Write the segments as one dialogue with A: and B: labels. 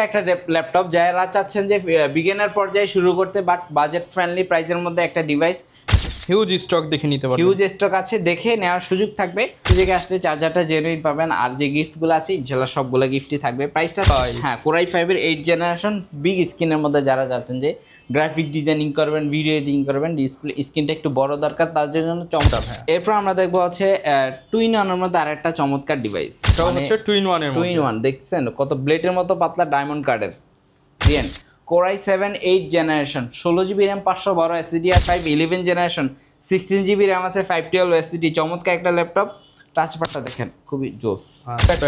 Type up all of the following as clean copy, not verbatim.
A: একটা ল্যাপটপ যারা চাচ্ছেন যে বিগিনার পর্যায়ে শুরু করতে বাট বাজেট ফ্রেন্ডলি প্রাইসের মধ্যে একটা ডিভাইস,
B: হিউজ স্টক দেখে নিতে পারবেন।
A: হিউজ স্টক আছে, দেখে নেওয়ার সুযোগ থাকবে। জায়গায় আসলে চার্জারটা জেনুইন পাবেন, আর যে গিফটগুলো আছে ইনশাআল্লাহ সবগুলো গিফটই থাকবে। প্রাইসটা হ্যাঁ কোরাই 5 এর 8 জেনারেশন বিগ স্ক্রিনের মধ্যে যারা চাচ্ছেন যে গ্রাফিক ডিজাইনিং করবেন, ভিডিও এডিটিং করবেন, ডিসপ্লে স্ক্রিনটা একটু বড় দরকার, তার জন্য চমৎকার। এরপর আমরা দেখবো হচ্ছে টুইন ওয়ানের মধ্যে আরেকটা চমৎকার ডিভাইস,
B: হচ্ছে টুইন ওয়ান।
A: দেখছেন কত ব্লেডের মতো পাতলা ডায়মন্ড কার্ডের ডিএন core i 7 8 generation 16 GB RAM 512 SSD আর 5 11 জেনারেশন 16 জিবি র্যাম আছে 512 এসএসডি। চমৎকার একটা ল্যাপটপ। টাচপ্যাডটা দেখেন খুবই জোস,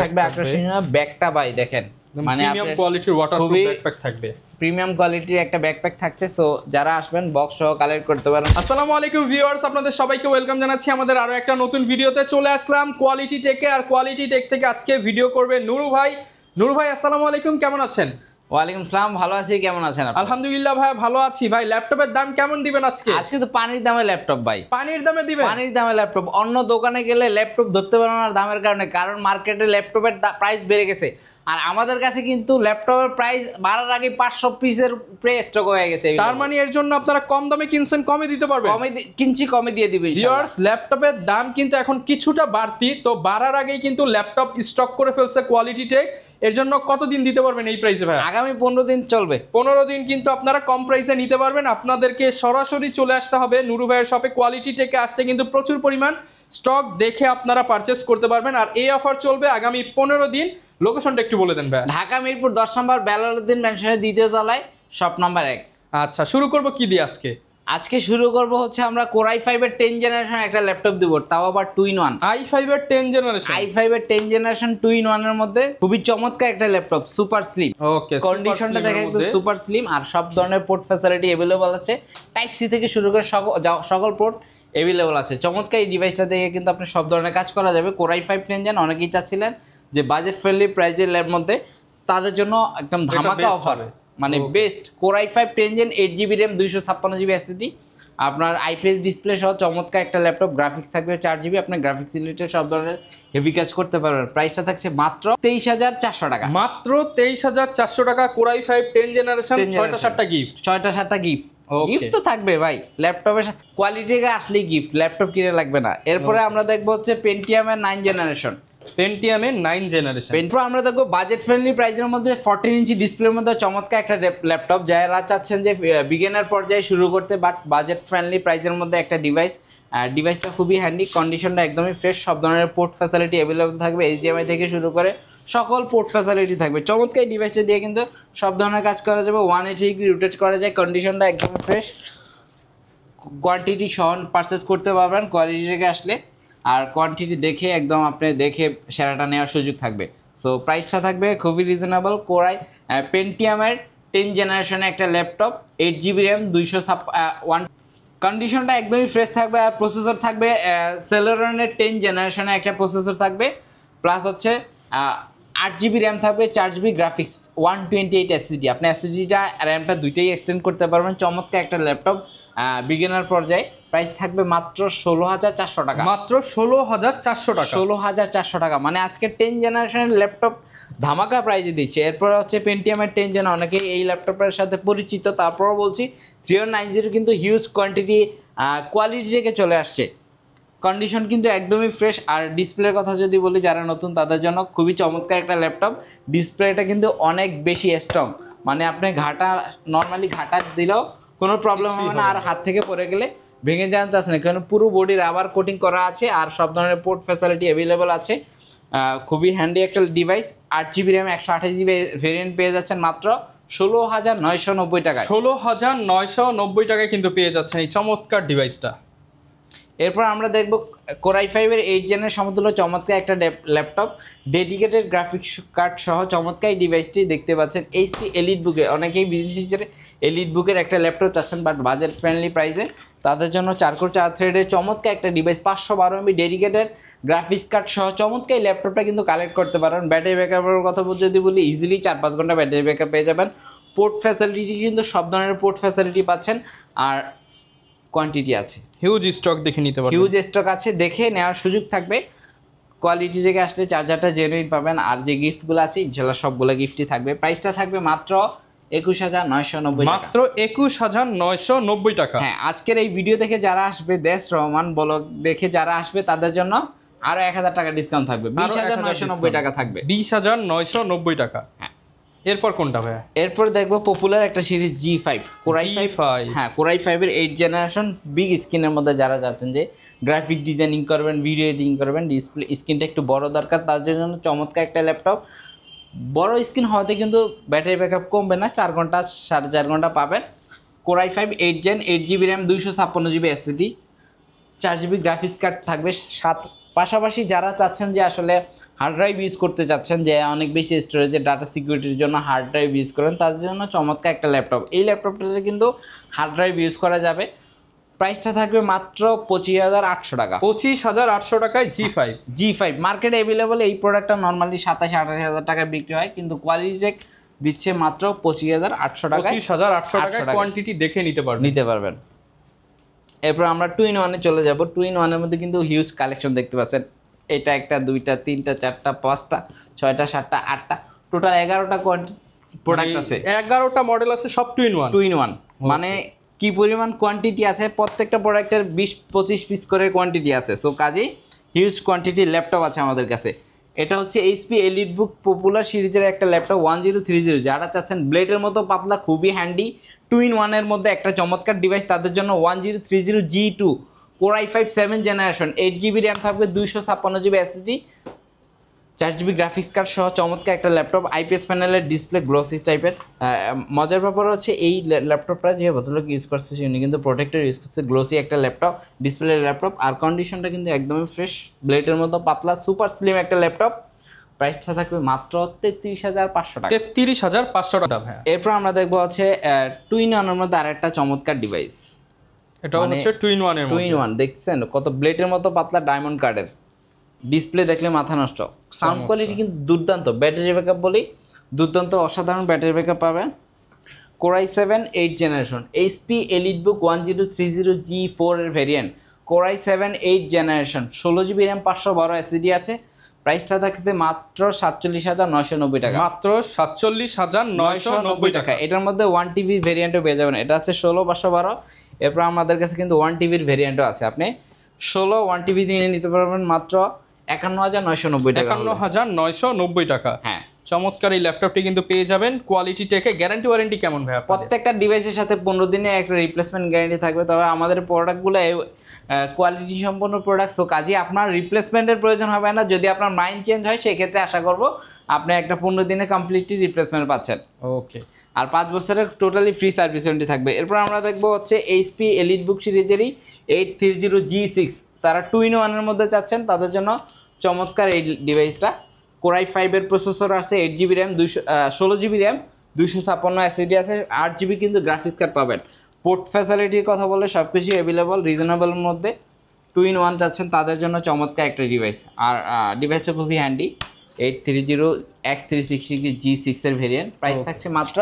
A: থাকবে আকর্ষণীয়। ব্যাগটা ভাই দেখেন মানে
B: প্রিমিয়াম কোয়ালিটির ওয়াটারপ্রুফ ব্যাকপ্যাক থাকবে,
A: প্রিমিয়াম কোয়ালিটির একটা ব্যাকপ্যাক থাকছে। সো যারা আসবেন বক্স সহ কালেক্ট করতে পারেন।
B: আসসালামু আলাইকুম ভিউয়ার্স, আপনাদের সবাইকে ওয়েলকাম জানাচ্ছি আমাদের আরো একটা নতুন ভিডিওতে। চলে আসলাম কোয়ালিটি টেকে, আর কোয়ালিটি টেক থেকে আজকে ভিডিও করবে নুরু ভাই। নুরু ভাই আসসালামু আলাইকুম, কেমন আছেন?
A: ওয়ালাইকুম সালাম, ভালো আছি, কেমন আছেন আপনি?
B: আলহামদুলিল্লাহ ভাই ভালো আছি। ভাই ল্যাপটপের দাম কেমন দিবেন আজকে?
A: আজকে তো পানির দামে ল্যাপটপ ভাই,
B: পানির দামে দিবেন?
A: পানির দামে ল্যাপটপ। অন্য দোকানে গেলে ল্যাপটপ ধরতে পারবেন না দামের কারণে, কারণ মার্কেটে ল্যাপটপের প্রাইস বেড়ে গেছে। আর আমাদের কাছে কিন্তু ল্যাপটপের প্রাইস বাড়ার আগে 500 পিসের প্রে স্টক হয়ে গেছে।
B: তার মানে এর জন্য আপনারা কম দামে কিনছেন, কমে দিতে পারবেন?
A: কমে কিনছি, কমে দিয়ে দিবে
B: ভিউয়ার্স। ল্যাপটপের দাম কিন্তু এখন কিছুটা বাড়তি, তো বাড়ার আগেই কিন্তু ল্যাপটপ স্টক করে ফেলছে কোয়ালিটি টেক। এর জন্য কতদিন দিতে পারবেন এই প্রাইসে ভাই?
A: আগামী 15 দিন চলবে।
B: 15 দিন কিন্তু আপনারা কম প্রাইসে নিতে পারবেন। আপনাদেরকে সরাসরি চলে আসতে হবে নুরু ভাইয়ের শপে। কোয়ালিটি টেকে আসতে কিন্তু প্রচুর পরিমাণ স্টক দেখে আপনারা পারচেস করতে পারবেন। আর এই অফার চলবে আগামী 15 দিন। লোকেশনটা একটু বলে দেন ভাই।
A: ঢাকা মিরপুর 10 নম্বর বেলালউদ্দিন ম্যানশনের দ্বিতীয় তলায়, শপ নাম্বার 1।
B: আচ্ছা, শুরু করব কি দিয়ে আজকে?
A: আজকে শুরু করব হচ্ছে আমরা কোরাই 5 এর 10 জেনারেশন একটা ল্যাপটপ দিব, তাও আবার টুইন ওয়ান।
B: i5 এর 10 জেনারেশন,
A: i5 এর 10 জেনারেশন টুইন ওয়ানের মধ্যে খুবই চমৎকার একটা ল্যাপটপ, সুপার স্লিম।
B: ওকে,
A: কন্ডিশনটা দেখে একদম সুপার স্লিম, আর সব ধরনের পোর্ট ফ্যাসিলিটি अवेलेबल আছে। টাইপ সি থেকে শুরু করে সকল পোর্ট अवेलेबल আছে। চমৎকার এই ডিভাইসটা দেখে কিন্তু আপনি সব ধরনের কাজ করা যাবে। কোরাই 5 10 জেন অনেকেই চাচ্ছিলেন যে বাজেট ফ্রেন্ডলি প্রাইজের ল্যাব মধ্যে, তাদের জন্য একদম ধামাকা অফার, মানে best. Core i 5 10 gen 8 GB RAM 256 GB SSD, আপনার আইপিএস ডিসপ্লে সহ চমৎকার একটা ল্যাপটপ। গ্রাফিক্স থাকবে 4 জিবি, আপনি গ্রাফিক্স রিলেটেড সব ধরনের হেভি কাজ করতে পারবেন। প্রাইসটা থাকছে মাত্র 23,400 টাকা।
B: মাত্র 23,400 টাকা। কোরাই 5 10 জেনারেশন, 6টা 7টা গিফট।
A: 6টা 7টা গিফট। গিফট তো থাকবে ভাই, ল্যাপটপের কোয়ালিটি আসলেই গিফট, ল্যাপটপ কিনে লাগবে না। এরপরে আমরা দেখবো হচ্ছে পেন্টিয়ামের 9 জেনারেশন।
B: পেন্টিয়ামের 9 জেনারেশন।
A: এরপর আমরা দেখবো বাজেট ফ্রেন্ডলি প্রাইসের মধ্যে 14 ইঞ্চি ডিসপ্লের মধ্যে চমৎকার একটা ল্যাপটপ, যারা চাচ্ছেন যে বিগিনার পর্যায়ে শুরু করতে বাট বাজেট ফ্রেন্ডলি প্রাইসের মধ্যে একটা ডিভাইস। ডিভাইসটা খুবই হ্যান্ডি, কন্ডিশনটা একদমই ফ্রেশ, সব ধরনের পোর্ট ফ্যাসিলিটি अवेलेबल থাকবে। এইচডিএমআই থেকে শুরু করে সকল পোর্ট ফ্যাসিলিটি থাকবে। চমৎকার এই ডিভাইসটা দিয়ে কিন্তু সব ধরনের কাজ করা যাবে। 180 ডিগ্রি রোটেট করা যায়, কন্ডিশনটা একদমই ফ্রেশ। কোয়ান্টিটি সহ পারচেস করতে পারবেন কোয়ালিটি থেকে আসলে, আর কোয়ান্টিটি দেখে একদম আপনি দেখে সেরাটা নেওয়ার সুযোগ থাকবে। সো প্রাইসটা থাকবে খুবই রিজনেবল। কোরাই পেন্টিয়ামের 10 জেনারেশনের একটা ল্যাপটপ, 8 জিবি র্যাম 201, কন্ডিশনটা একদমই ফ্রেশ থাকবে। আর প্রসেসর থাকবে সেলেরনের 10 জেনারেশনের একটা প্রসেসর থাকবে, প্লাস হচ্ছে 8 জিবি র্যাম থাকবে, 4 জিবি গ্রাফিক্স, 128 এসএসডি। আপনি এসএসডিটা র্যামটা দুইটাই এক্সটেন্ড করতে পারবেন। চমৎকার একটা ল্যাপটপ বিগিনার পর্যায়ে। প্রাইস থাকবে মাত্র 16,400 টাকা।
B: মাত্র 16,400 টাকা।
A: 16,400 টাকা, মানে আজকে 10 জেনারেশনের ল্যাপটপ ধামাকা প্রাইজে দিচ্ছে। এরপর হচ্ছে পেন্টিয়ামের 10 জেন, অনেকেই এই ল্যাপটপের সাথে পরিচিত, তারপরও বলছি 3190 কিন্তু হিউজ কোয়ান্টিটি কোয়ালিটি থেকে চলে আসছে। কন্ডিশন কিন্তু একদমই ফ্রেশ। আর ডিসপ্লের কথা যদি বলি, যারা নতুন তাদের জন্য খুবই চমৎকার একটা ল্যাপটপ। ডিসপ্লেটা কিন্তু অনেক বেশি স্ট্রং, মানে আপনি নর্মালি ঘাটা দিলেও কোনো প্রবলেম হবে না, আর হাত থেকে পড়ে গেলে ভেঙে যাওয়ার চান্স নেই, কারণ পুরো বডি রাবার কোটিং করা আছে, আর সব ধরনের পোর্ট ফ্যাসিলিটি अवेलेबल আছে। খুবই হ্যান্ডি একটা device. 8 GB RAM 128 GB variant পেয়ে যাচ্ছেন মাত্র 16,990 টাকায়।
B: 16,990 টাকায় কিন্তু পেয়ে যাচ্ছেন এই চমৎকার ডিভাইসটা।
A: এরপর আমরা দেখব কোরাই 5 এর 8 জেনের সমতুল্য চমৎকার একটা ল্যাপটপ, ডেডিকেটেড গ্রাফিক্স কার্ড সহ চমৎকার এই ডিভাইসটি দেখতে পাচ্ছেন। এইচপি এলিট বুকে, অনেকেই বিজনেস হিসেবে এলিট বুকের একটা ল্যাপটপ চাচ্ছেন বাট বাজেট ফ্রেন্ডলি প্রাইসে, তাদের জন্য 4 কোর 4 থ্রেডের চমৎকার একটা device, 512 MB dedicated graphics card সহ চমৎকার এই ল্যাপটপটা কিন্তু কালেক্ট করতে পারেন। ব্যাটারি ব্যাকআপের কথা যদি বলি, ইজিলি 4-5 ঘন্টা ব্যাটারি ব্যাকআপ পেয়ে যাবেন। পোর্ট ফ্যাসিলিটি কিন্তু সব ধরনের পোর্ট ফ্যাসিলিটি পাচ্ছেন, আর কোয়ান্টিটি আছে,
B: হিউজ স্টক দেখে নিতে পারবেন।
A: হিউজ স্টক আছে, দেখে নেওয়ার সুযোগ থাকবে। কোয়ালিটি থেকে আসলে চার্জারটা জেনুইন পাবেন, আর যে গিফটগুলো আছে ইনশাল্লাহ সবগুলো গিফটই থাকবে। প্রাইসটা থাকবে মাত্র 21,990 টাকা,
B: মাত্র 21,990 টাকা।
A: হ্যাঁ আজকের এই ভিডিও দেখে যারা আসবে, দেশ রহমান ব্লগ দেখে যারা আসবে তাদের জন্য আরো 1000 টাকা ডিসকাউন্ট থাকবে, 20,990 টাকা থাকবে,
B: 20,990 টাকা।
A: হ্যাঁ
B: এরপর কোনটা ভাইয়া?
A: এরপর দেখবো পপুলার একটা সিরিজ G5 কোরাই 5, হ্যাঁ কোরাই 5 এর 8 জেনারেশন বিগ স্ক্রিনের মধ্যে যারা যাচ্ছেন যে গ্রাফিক ডিজাইনিং করবেন, ভিডিও এডিটিং করবেন, ডিসপ্লে স্ক্রিনটা একটু বড় দরকার, তার জন্য চমৎকার একটা ল্যাপটপ। বড় স্ক্রিন হওয়াতে কিন্তু ব্যাটারি ব্যাকআপ কমবে না, 4 ঘন্টা 4.5 ঘন্টা পাবেন। Core i 5 8 gen, 8GB RAM, 256GB SSD, 4GB graphics card থাকবে সাথে। পাশাপাশি যারা চাচ্ছেন যে আসলে হার্ড ড্রাইভ ইউজ করতে চাচ্ছেন, যে অনেক বেশি স্টোরেজে ডাটা সিকিউরিটির জন্য হার্ড ড্রাইভ ইউজ করেন, তাদের জন্য চমৎকার একটা ল্যাপটপ। এই ল্যাপটপটাতে কিন্তু হার্ড ড্রাইভ ইউজ করা যাবে। প্রাইসটা থাকবে মাত্র 25,800 টাকা,
B: 25,800 টাকায় G5।
A: মার্কেটে অ্যাভেলেবল এই প্রোডাক্টটা নর্মালি 27-28 টাকায় বিক্রি হয়, কিন্তু কোয়ালিটি চেক দিচ্ছে মাত্র 25,800 টাকায়,
B: 25,800 টাকায় কোয়ান্টিটি দেখে নিতে পারবেন।
A: এরপর আমরা 2-in-1 চলে যাব। 2-in-1 মধ্যে কিন্তু হিউজ কালেকশন দেখতে পাচ্ছেন। এটা একটা, দুইটা, তিনটা, চারটা, পাঁচটা, ছয়টা, সাতটা, আটটা, টোটাল 11টা প্রোডাক্ট আছে,
B: 11টা মডেল আছে, সব
A: 2-in-1 মানে কি পরিমাণ কোয়ান্টিটি আছে, প্রত্যেকটা প্রোডাক্টের 20-25 পিস করে কোয়ান্টিটি আছে। সো কাজেই হিউজ কোয়ান্টিটির ল্যাপটপ আছে আমাদের কাছে। এটা হচ্ছে HP এলিটবুক পপুলার সিরিজের একটা ল্যাপটপ 1030, যারা চাচ্ছেন ব্লেডের মতো পাতলা, খুবই হ্যান্ডি 2-in-1 এর মধ্যে একটা চমৎকার ডিভাইস, তাদের জন্য 1030 G2 core i 5 7 generation, 8GB RAM থাকবে, 256GB SSD, 4GB graphics card সহ চমৎকার একটা ল্যাপটপ। IPS প্যানেলের ডিসপ্লে, গ্লসি টাইপের। মজার ব্যাপার হচ্ছে এই ল্যাপটপটা যে ভদ্রলোক ইউজ করছে উনি কিন্তু প্রোটেক্টর ইউজ করছে, গ্লসি একটা ল্যাপটপ, ডিসপ্লে ল্যাপটপ, আর কন্ডিশনটা কিন্তু একদমই ফ্রেশ, ব্লেডের মতো পাতলা, সুপার স্লিম একটা ল্যাপটপ। প্রাইসটা থাকবে মাত্র 33,500 টাকা,
B: 33,500 টাকা ভাই।
A: এরপর আমরা দেখবো হচ্ছে 2-in-1 এর মধ্যে আরেকটা চমৎকার ডিভাইস,
B: এটা হচ্ছে 2-in-1 এর মধ্যে।
A: 2-in-1 দেখছেন কত ব্লেডের মতো পাতলা, ডায়মন্ড কার্ডের ডিসপ্লে, দেখলে মাথা নষ্ট। সাউন্ড কোয়ালিটি কিন্তু দুর্দান্ত, ব্যাটারি ব্যাকআপ বলি দুর্দান্ত, অসাধারণ ব্যাটারি ব্যাকআপ পাবেন। Core i 7 8 generation, HP EliteBook 1030 G4 এর variant, core i 7 8 generation, 16GB RAM, 512 SSD আছে। প্রাইসটা থাকতে মাত্র 47,990 টাকা,
B: মাত্র 47,990 টাকা।
A: এটার মধ্যে 1TB ভেরিয়েন্টও পেয়ে যাবেন, এটা আছে 16/512। এরপর আমাদের কাছে কিন্তু 1TBর ভেরিয়েন্টও আছে, আপনি 1TB দিয়ে নিতে পারবেন মাত্র 51,990 টাকা,
B: 51,990 টাকা।
A: হ্যাঁ
B: চমৎকার এই ল্যাপটপটি কিন্তু পেয়ে যাবেন কোয়ালিটি টেকে। গ্যারান্টি ওয়ারেন্টি কেমন ভাই?
A: প্রত্যেকটা ডিভাইসের সাথে 15 দিনে একটা রিপ্লেসমেন্ট গ্যারান্টি থাকবে। তবে আমাদের প্রোডাক্টগুলো কোয়ালিটি সম্পন্ন প্রোডাক্ট, সো কাজে আপনার রিপ্লেসমেন্টের প্রয়োজন হবে না। যদি আপনার মাইন্ড চেঞ্জ হয় সেক্ষেত্রে আশা করব আপনি একটা 15 দিনে কমপ্লিটলি রিপ্লেসমেন্ট পাচ্ছেন।
B: ওকে,
A: আর 5 বছরের টোটালি ফ্রি সার্ভিস ওয়ারেন্টি থাকবে। এরপর আমরা দেখবো হচ্ছে HP এলিটবুক সিরিজেরই 830 G6, তারা 2-in-1 এর মধ্যে চাচ্ছেন, তাদের জন্য চমৎকার এই ডিভাইসটা। কোরাই 5 এর প্রসেসর আছে, 8GB RAM, 16GB RAM, 256 SSD আছে, 8GB কিন্তু গ্রাফিক্স কার্ড পাবেন। পোর্ট ফ্যাসিলিটির কথা বলে সব কিছু অ্যাভেলেবল, রিজনেবলের মধ্যে। 2-in-1 চাচ্ছেন তাদের জন্য চমৎকার একটা ডিভাইস, আর ডিভাইসটা খুবই হ্যান্ডি। 830 X360 G6 এর ভেরিয়েন্ট, প্রাইস থাকছে মাত্র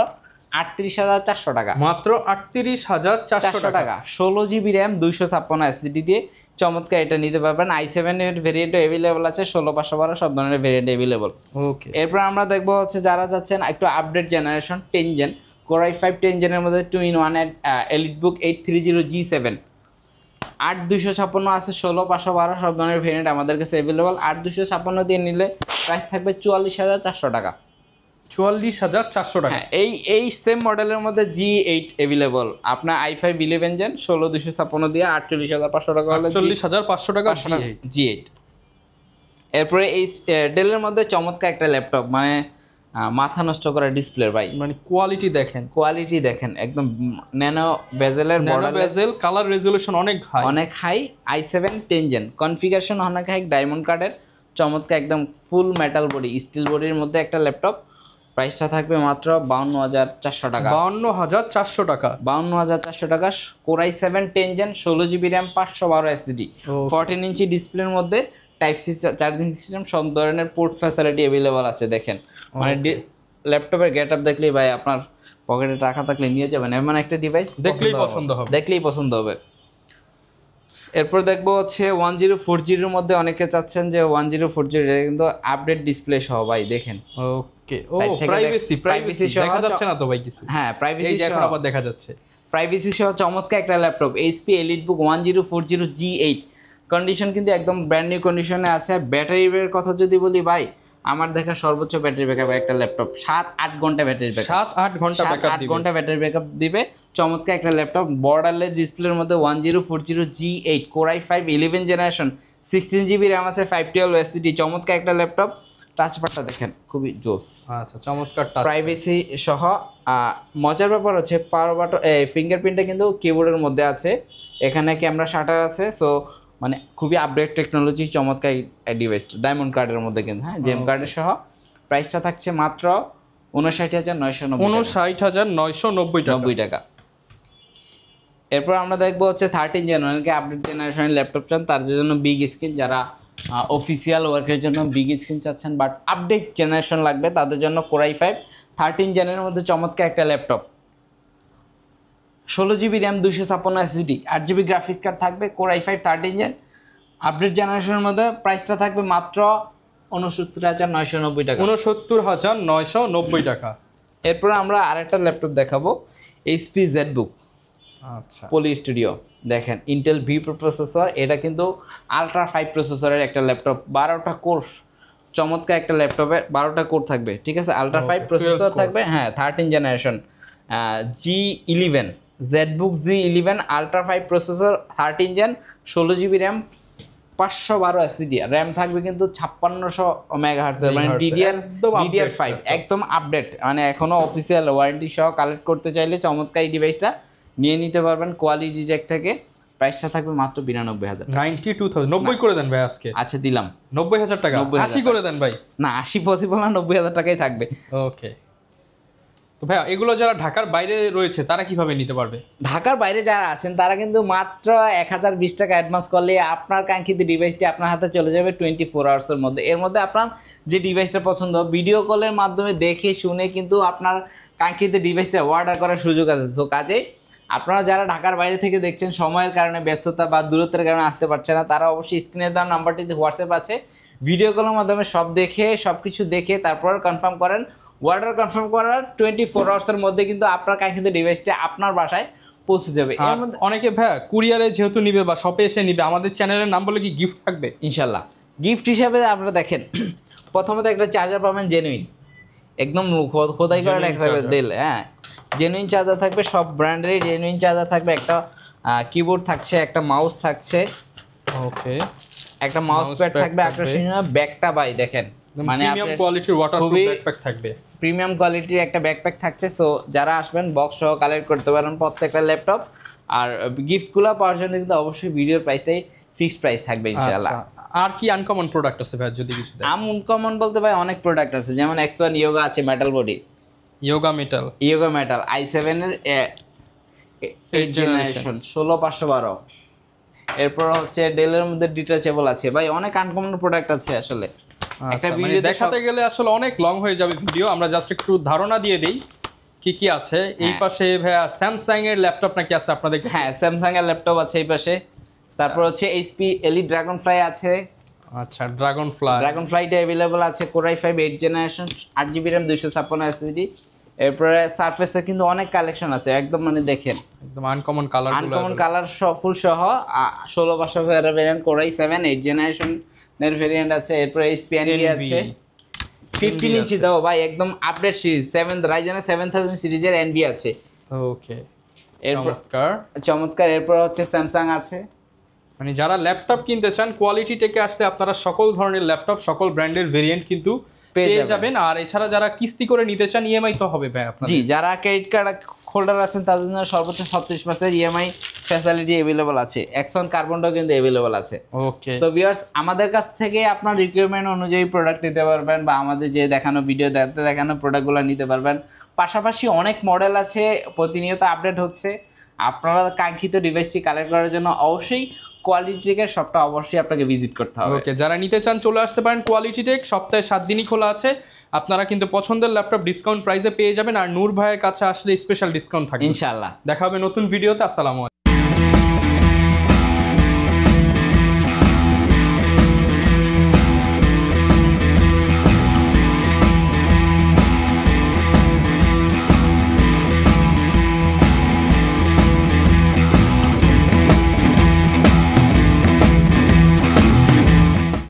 A: 38,400 টাকা,
B: মাত্র 38,400 টাকা।
A: 16GB র্যাম, 256 SSD দিয়ে চমৎকার এটা নিতে পারবেন। i7 এর ভেরিয়েন্টও অ্যাভেলেবল আছে, 16/512 সব ধরনের ভেরিয়েন্ট অ্যাভেলেবল।
B: ওকে,
A: এরপর আমরা দেখবো হচ্ছে যারা যাচ্ছেন একটু আপডেট জেনারেশন 10 জেন, কোরাই 5 10 জেনের মধ্যে 2-in-1 এর এলিটবুক 830 G7, 8256 আছে, 16/512 সব ধরনের ভেরিয়েন্ট আমাদের কাছে অ্যাভেলেবল। 8256 দিয়ে নিলে প্রাইস থাকবে 44,400 টাকা,
B: 44,400 টাকা।
A: হ্যাঁ এই সেম মডেলের মধ্যে G8 অ্যাভেলেবল, আপনার i5 11 জেন 16256 দিয়ে 48,500 টাকা হলে
B: 48,500 টাকা
A: G8। এরপরে এই ডেলের মধ্যে চমৎকার একটা ল্যাপটপ, মানে মাথা নষ্ট করা ডিসপ্লে ভাই,
B: মানে কোয়ালিটি দেখেন
A: একদম ন্যানো বেজেলের, বর্ডার
B: বেজেল, কালার রেজোলিউশন অনেক হাই,
A: i7 10 জেন, কনফিগারেশন অনেক হাই, ডায়মন্ড কার্ডের চমৎকার একদম ফুল মেটাল বডি, স্টিল বডির মধ্যে একটা ল্যাপটপ। প্রাইসটা থাকবে মাত্র 52,400 টাকা,
B: 52,400 টাকা,
A: 52,400 টাকা। Core i 7 10 gen, 16GB RAM, 512 SSD, 14 inch ডিসপ্লের মধ্যে টাইপ সি চার্জিং সিস্টেম, সব ধরনের পোর্ট ফ্যাসিলিটি অ্যাভেলেবল আছে। দেখেন মানে ল্যাপটপের গেট আপ দেখলেই ভাই আপনার পকেটে টাকা থাকলে নিয়ে যাবেন, এমন একটা ডিভাইস
B: দেখলেই পছন্দ হবে।
A: এরপর দেখবো হচ্ছে 1040 এর মধ্যে অনেকে চাচ্ছেন যে 1040 এটা কিন্তু আপডেট ডিসপ্লে সহ ভাই দেখেন।
B: ওকে ও
A: Side থেকে
B: প্রাইভেসি
A: সহ
B: দেখা যাচ্ছে না তো ভাই কিছু?
A: হ্যাঁ প্রাইভেসি
B: এই যে এখন আবার দেখা যাচ্ছে।
A: প্রাইভেসি সহ চমৎকার একটা laptop HP EliteBook 1040 G8 condition কিন্তু একদম ব্র্যান্ড নিউ কন্ডিশনে আছে। ব্যাটারির কথা যদি বলি ভাই, আমার দেখা সর্বোচ্চ ব্যাটারি ব্যাকআপ একটা ল্যাপটপ 7-8 ঘন্টা ব্যাটারি ব্যাকআপ,
B: 7-8 ঘন্টা ব্যাকআপ
A: 8 ঘন্টা ব্যাটারি ব্যাকআপ দিবে। চমৎকার একটা ল্যাপটপ বর্ডারলেস ডিসপ্লের মধ্যে 1040 G8 Core i5 11 generation 16GB RAM আছে 512 SSD। চমৎকার একটা ল্যাপটপ, টাচপ্যাডটা দেখেন খুবই জোস।
B: আচ্ছা চমৎকার টাচ।
A: প্রাইভেসি সহ মজার ব্যাপার হচ্ছে পাওয়ার বাটন ফিঙ্গারপ্রিন্টটা কিন্তু কিবোর্ডের মধ্যে আছে, এখানে ক্যামেরা শাটার আছে। সো মানে খুবই আপডেট টেকনোলজি, চমৎকার ডিভাইসটা ডায়মন্ড কার্ডের মধ্যে কিন্তু, হ্যাঁ জেম কার্ডের সহ। প্রাইসটা থাকছে মাত্র
B: 59,990
A: টাকা। এরপর আমরা দেখবো হচ্ছে 13 জেনারেশনকে আপডেট জেনারেশনের ল্যাপটপ চান তার জন্য বিগ স্ক্রিন, যারা অফিসিয়াল ওয়ার্কের জন্য বিগ স্ক্রিন চাচ্ছেন বাট আপডেট জেনারেশন লাগবে তাদের জন্য Core i5 13 জেনের মধ্যে চমৎকার একটা laptop. 16GB RAM 256 SSD 8GB graphics card থাকবে। Core i5 13 জেন আপডেট জেনারেশনের মধ্যে প্রাইসটা থাকবে মাত্র 69,990 টাকা।
B: 69,990 টাকা।
A: এরপর আমরা আরেকটা ল্যাপটপ দেখাবো HP ZBook
B: আচ্ছা
A: পলি স্টুডিও। দেখেন ইন্টেল ভি প্রসেসর, এটা কিন্তু আলট্রা 5 প্রসেসরের একটা ল্যাপটপ, 12টা কোর, চমৎকার একটা ল্যাপটপে 12টা কোর থাকবে, ঠিক আছে। আলট্রা 5 প্রসেসর থাকবে, হ্যাঁ 13 generation G11 ZBook G11 ultra 5 processor 13 gen 16GB RAM 512 SSD RAM থাকবে কিন্তু 5600 মেগাহার্টজ, মানে DDR5 একদম আপডেট, মানে এখনো অফিসিয়াল ওয়ারেন্টি সহ কালেক্ট করতে চাইলে চমৎকার এই ডিভাইসটা নিয়ে নিতে পারবেন কোয়ালিটি জ্যাক থেকে। প্রাইসটা থাকবে মাত্র 92,000 টাকা।
B: 92,000 90 করে দেন ভাই আজকে।
A: আচ্ছা দিলাম
B: 90,000 টাকা, 80 করে দেন ভাই।
A: না 80 পসিবল না, 90,000 টাকাই থাকবে।
B: ওকে তো ভাই এগুলো যারা ঢাকার বাইরে রয়েছে তারা কিভাবে নিতে পারবে?
A: ঢাকার বাইরে যারা আছেন তারা কিন্তু মাত্র 1020 টাকা অ্যাডভান্স করলে আপনার কাঙ্ক্ষিত ডিভাইসটি আপনার হাতে চলে যাবে 24 আওয়ার্সের মধ্যে। এর মধ্যে আপনার যে ডিভাইসটা পছন্দ ভিডিও কলের মাধ্যমে দেখে শুনে কিন্তু আপনার কাঙ্ক্ষিত ডিভাইসটা অর্ডার করার সুযোগ আছে। সো কাজেই আপনারা যারা ঢাকার বাইরে থেকে দেখছেন সময়ের কারণে ব্যস্ততা বা দূরত্বের কারণে আসতে পারছে না, তারা অবশ্যই স্ক্রিনে দেওয়া নাম্বারটিতে হোয়াটসঅ্যাপ আছে, ভিডিও কলের মাধ্যমে সব কিছু দেখে তারপর কনফার্ম করেন। অর্ডার কনফার্ম করার 24 আওয়ার্সের মধ্যে কিন্তু আপনার কাঙ্ক্ষিত ডিভাইসটা আপনার বাসায় পৌঁছে যাবে। এর মধ্যে
B: অনেকে ভাই কুরিয়ারে যেহেতু নিবে বা শপে এসে নিবে, আমাদের চ্যানেলের নাম বলে কি গিফট থাকবে?
A: ইনশাল্লাহ গিফট হিসাবে আপনারা দেখেন প্রথমত একটা চার্জার পাবেন জেনুইন, একদম খোদাই করে লেখা থাকবে ডেল, হ্যাঁ জেনুইন চার্জার থাকবে, সব ব্র্যান্ডেরই জেনুইন চার্জার থাকবে। একটা কিবোর্ড থাকছে, একটা মাউস থাকছে,
B: ওকে
A: একটা মাউস প্যাড থাকবে আকর্ষণীয়। ব্যাগটা ভাই দেখেন মানে
B: প্রিমিয়াম কোয়ালিটির ওয়াটারপ্রুফ ব্যাকপ্যাক থাকবে,
A: প্রিমিয়াম কোয়ালিটির একটা ব্যাকপ্যাক থাকছে। সো যারা আসবেন বক্স সহ কালেক্ট করতে পারেন প্রত্যেকটা ল্যাপটপ। আর গিফটগুলো পাওয়ার জন্য কিন্তু অবশ্যই ভিডিওর প্রাইসটাই ফিক্সড প্রাইস থাকবে ইনশাআল্লাহ।
B: আর কি আনকমন প্রোডাক্ট আছে ভাই যদি কিছু দেন?
A: আনকমন বলতে ভাই অনেক প্রোডাক্ট আছে, যেমন X1 ইয়োগা আছে, metal body
B: yoga metal
A: i7 এর 8 জেনারেশন 16512। এরপর হচ্ছে ডেলের মধ্যে ডিটাচেবল আছে, ভাই অনেক আনকমন প্রোডাক্ট আছে আসলে। একটা ভিডিও
B: দেখাতে গেলে আসলে অনেক লং হয়ে যাবে ভিডিও, আমরা জাস্ট একটু ধারণা দিয়ে দেই কি কি আছে। এই পাশে ভাইয়া স্যামসাং এর ল্যাপটপ নাকি আছে আপনাদের কাছে?
A: হ্যাঁ স্যামসাং এর ল্যাপটপ আছে এই পাশে। তারপর হচ্ছে HP Elite Dragonfly আছে।
B: আচ্ছা ড্রাগনফ্লাইটা अवेलेबल আছে। Core i5 8 generation 8GB RAM 256 SSD। এরপরে সারফেসে কিন্তু অনেক কালেকশন আছে, একদম মানে দেখেন একদম আনকমন কালার
A: ফুল সহ 16 ভ্যারিয়েন্ট Core i7 8 জেনারেশন এর ভ্যারিয়েন্ট আছে। এরপরে HP Envy আছে 15 ইঞ্চি দাও ভাই, একদম আপডেট সিরিজ 7 Ryzen 7000 সিরিজের Envy আছে।
B: ওকে
A: এরপর চমৎকার। এরপর হচ্ছে স্যামসাং আছে।
B: মানে যারা ল্যাপটপ কিনতে চান কোয়ালিটি টেকে আসলে আপনারা সকল ধরনের ল্যাপটপ সকল ব্র্যান্ডের ভেরিয়েন্ট কিন্তু পেয়ে যাবেন। আর এছাড়া যারা কিস্তি করে নিতে চান ইএমআই তো হবে ভাই আপনাদের?
A: জি, যারা ক্রেডিট কার্ড হোল্ডার আছেন তাদের জন্য সর্বোচ্চ 37% ইএমআই ফ্যাসিলিটি अवेलेबल আছে। এক্সন কার্বনটাও কিন্তু अवेलेबल আছে।
B: ওকে
A: সো ভিউয়ার্স আমাদের কাছ থেকে আপনার রিকোয়ারমেন্ট অনুযায়ী প্রোডাক্ট নিতে পারবেন বা আমাদের যে দেখানো ভিডিও দেখানো প্রোডাক্টগুলো নিতে পারবেন। পাশাপাশি অনেক মডেল আছে, প্রতিনিয়ত আপডেট হচ্ছে। আপনারা কাঙ্ক্ষিত ডিভাইসটি কালেক্ট করার জন্য অবশ্যই কোয়ালিটি টেকের শপটা অবশ্যই আপনাকে ভিজিট করতে হবে।
B: ওকে যারা নিতে চান চলে আসতে পারেন কোয়ালিটি টেক, সপ্তাহে 7 দিনই খোলা আছে। আপনারা কিন্তু পছন্দের ল্যাপটপ ডিসকাউন্ট প্রাইসে পেয়ে যাবেন। আর নূর ভাইয়ের কাছে আসলে স্পেশাল ডিসকাউন্ট থাকবে
A: ইনশাআল্লাহ।
B: দেখা হবে নতুন ভিডিওতে। আসসালামু আলাইকুম।